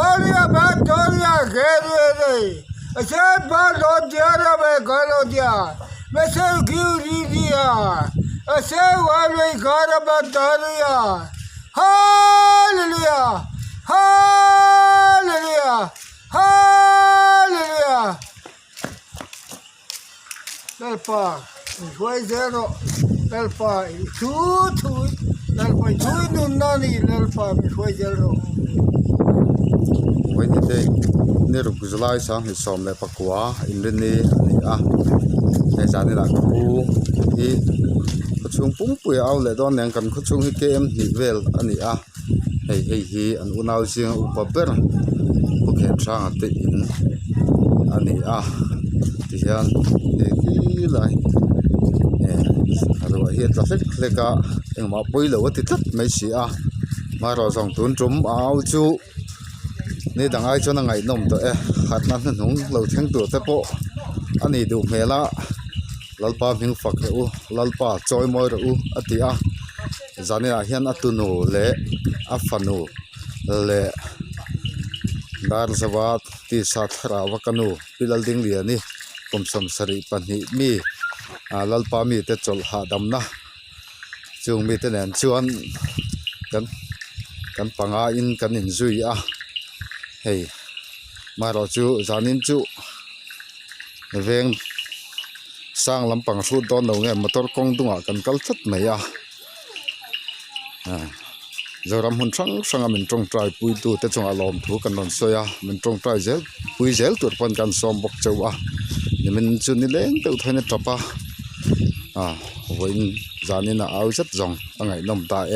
Boria ba toria gere. Ase ba lo dia ra be galo dia. Mese giuri dia. Ase wa le gara ba daria. Hallelujah. Hallelujah. Hallelujah. Lalpa, foi zero. Lalpa, tu. Lalpa, tu nunani lalpa, foi zero. Vậy thì đây nếu được July sáng thì xóm lại pakwa in ni à cái giá này là khu thì có chung bung bùi ao lại đó nên cần có chung cái kem thì về anh à hay anh unau riêng upaper có kèm sang thì in anh à thì hiện thì lại rồi hiện là hết cả nhưng mà bùi lâu thì tất mấy xí à mà rồi dòng tuấn trúng áo chúนี่ดังไอ้ชนไงนมตัวหัดนั้นหนุ่งเราเที่ยงตัวแต่โปอันนี้ดูเมล่าลัลปาพิงฝักอูลัลปาจอยมอยอูอติอาจานี่อาเฮียนอตุนูเละอัฟนูเละดาร์สวัสดีสัตราวกันูพิลดิงเลียนี่ผมสมสริปันหิมีลัลปามีแต่จลหาดำนะจุงมีแต่แหนชวนกันปังอาอินกันอินซุยhey mà rồi chú zanin chú veng sang lắm bằng số đón đầu nghe motor công tung à cần cắt thắt mấy giờ làm hôn sang mình trồng trái bùi tu tới trồng alom thu cần non soya mình trồng trái gel bùi gel tuột pan cần xóm bọc châu thì mình chú ní lên tự thấy nó chập với zanin là áo rất rộng ngày nằm tại